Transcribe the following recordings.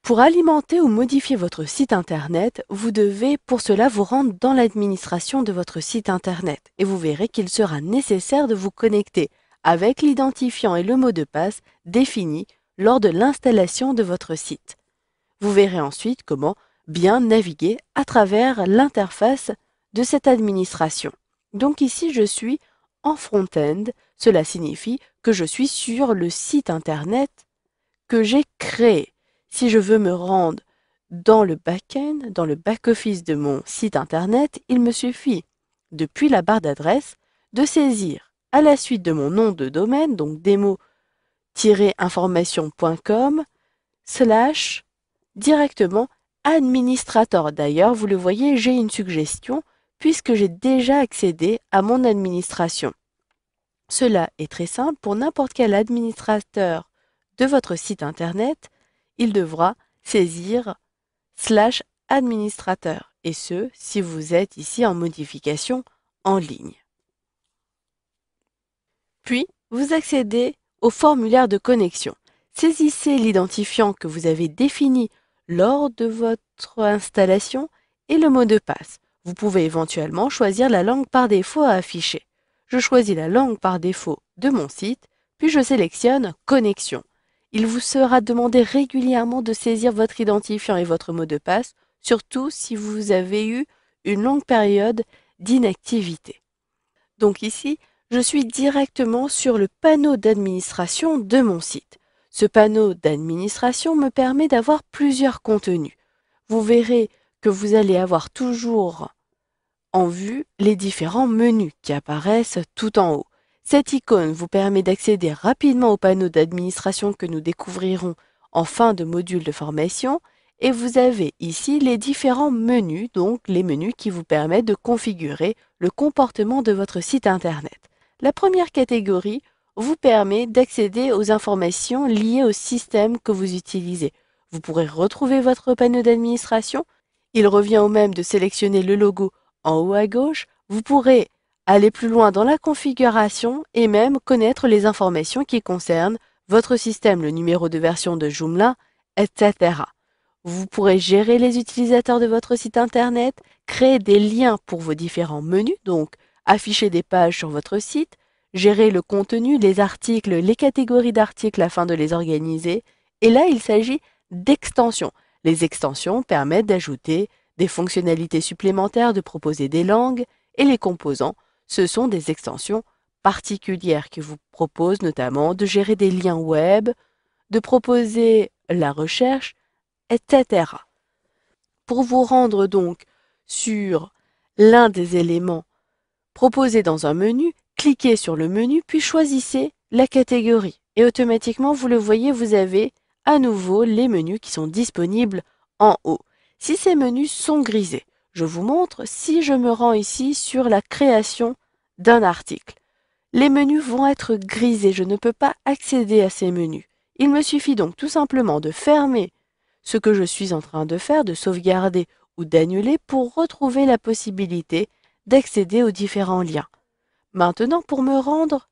Pour alimenter ou modifier votre site Internet, vous devez pour cela vous rendre dans l'administration de votre site Internet et vous verrez qu'il sera nécessaire de vous connecter avec l'identifiant et le mot de passe définis lors de l'installation de votre site. Vous verrez ensuite comment bien naviguer à travers l'interface de cette administration. Donc ici, je suis en front-end. Cela signifie que je suis sur le site Internet que j'ai créé. Si je veux me rendre dans le back-end, dans le back-office de mon site Internet, il me suffit, depuis la barre d'adresse, de saisir à la suite de mon nom de domaine, donc demo-information.com, / directement administrateur. D'ailleurs, vous le voyez, j'ai une suggestion puisque j'ai déjà accédé à mon administration. Cela est très simple, pour n'importe quel administrateur de votre site Internet, il devra saisir / administrateur, et ce, si vous êtes ici en modification en ligne. Puis, vous accédez au formulaire de connexion. Saisissez l'identifiant que vous avez défini lors de votre installation et le mot de passe. Vous pouvez éventuellement choisir la langue par défaut à afficher. Je choisis la langue par défaut de mon site, puis je sélectionne Connexion. Il vous sera demandé régulièrement de saisir votre identifiant et votre mot de passe, surtout si vous avez eu une longue période d'inactivité. Donc ici, je suis directement sur le panneau d'administration de mon site. Ce panneau d'administration me permet d'avoir plusieurs contenus. Vous verrez que vous allez avoir toujours en vue les différents menus qui apparaissent tout en haut. Cette icône vous permet d'accéder rapidement au panneau d'administration que nous découvrirons en fin de module de formation, et vous avez ici les différents menus, donc les menus qui vous permettent de configurer le comportement de votre site Internet. La première catégorie vous permet d'accéder aux informations liées au système que vous utilisez. Vous pourrez retrouver votre panneau d'administration. Il revient au même de sélectionner le logo en haut à gauche. Vous pourrez aller plus loin dans la configuration et même connaître les informations qui concernent votre système, le numéro de version de Joomla, etc. Vous pourrez gérer les utilisateurs de votre site Internet, créer des liens pour vos différents menus, donc afficher des pages sur votre site, gérer le contenu, les articles, les catégories d'articles afin de les organiser. Et là, il s'agit d'extensions. Les extensions permettent d'ajouter des fonctionnalités supplémentaires, de proposer des langues, et les composants, ce sont des extensions particulières qui vous proposent notamment de gérer des liens web, de proposer la recherche, etc. Pour vous rendre donc sur l'un des éléments proposés dans un menu, cliquez sur le menu puis choisissez la catégorie. Et automatiquement, vous le voyez, vous avez à nouveau les menus qui sont disponibles en haut. Si ces menus sont grisés, je vous montre si je me rends ici sur la création d'un article. Les menus vont être grisés, je ne peux pas accéder à ces menus. Il me suffit donc tout simplement de fermer ce que je suis en train de faire, de sauvegarder ou d'annuler pour retrouver la possibilité d'accéder aux différents liens. Maintenant, pour me rendre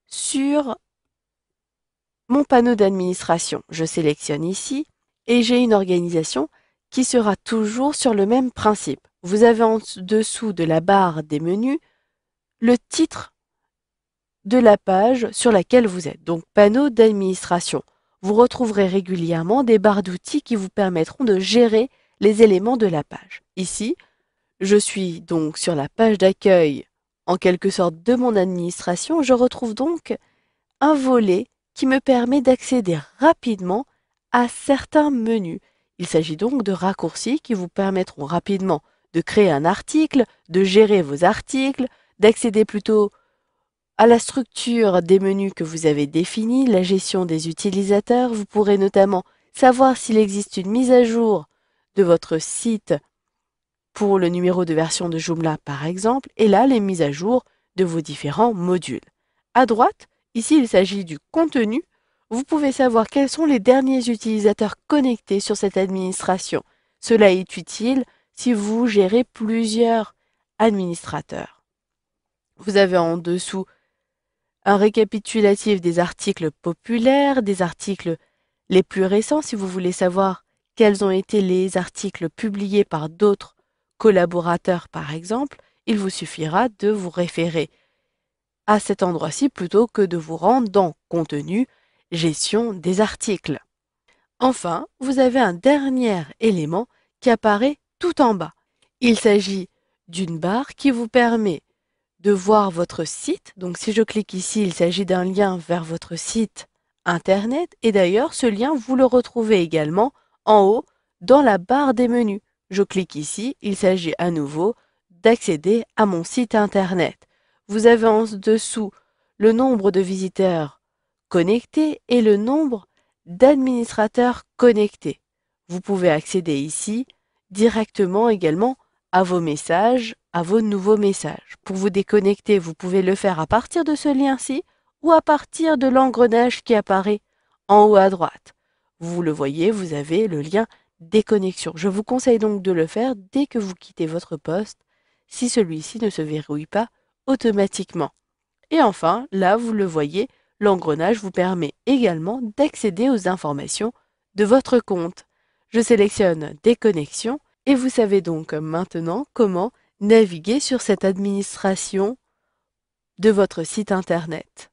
sur mon panneau d'administration, je sélectionne ici et j'ai une organisation qui sera toujours sur le même principe. Vous avez en dessous de la barre des menus le titre de la page sur laquelle vous êtes, donc panneau d'administration. Vous retrouverez régulièrement des barres d'outils qui vous permettront de gérer les éléments de la page. Ici, je suis donc sur la page d'accueil, en quelque sorte, de mon administration. Je retrouve donc un volet qui me permet d'accéder rapidement à certains menus. Il s'agit donc de raccourcis qui vous permettront rapidement de créer un article, de gérer vos articles, d'accéder plutôt à la structure des menus que vous avez définis, la gestion des utilisateurs. Vous pourrez notamment savoir s'il existe une mise à jour de votre site pour le numéro de version de Joomla par exemple, et là les mises à jour de vos différents modules. À droite, ici il s'agit du contenu. Vous pouvez savoir quels sont les derniers utilisateurs connectés sur cette administration. Cela est utile si vous gérez plusieurs administrateurs. Vous avez en dessous un récapitulatif des articles populaires, des articles les plus récents si vous voulez savoir quels ont été les articles publiés par d'autres collaborateurs par exemple, il vous suffira de vous référer à cet endroit-ci plutôt que de vous rendre dans Contenu, Gestion des articles. Enfin, vous avez un dernier élément qui apparaît tout en bas. Il s'agit d'une barre qui vous permet de voir votre site. Donc si je clique ici, il s'agit d'un lien vers votre site internet. Et d'ailleurs, ce lien, vous le retrouvez également en haut dans la barre des menus. Je clique ici, il s'agit à nouveau d'accéder à mon site internet. Vous avez en dessous le nombre de visiteurs connectés et le nombre d'administrateurs connectés. Vous pouvez accéder ici directement également à vos messages, à vos nouveaux messages. Pour vous déconnecter, vous pouvez le faire à partir de ce lien-ci ou à partir de l'engrenage qui apparaît en haut à droite. Vous le voyez, vous avez le lien déconnexion. Je vous conseille donc de le faire dès que vous quittez votre poste, si celui-ci ne se verrouille pas automatiquement. Et enfin, là, vous le voyez, l'engrenage vous permet également d'accéder aux informations de votre compte. Je sélectionne Déconnexion et vous savez donc maintenant comment naviguer sur cette administration de votre site internet.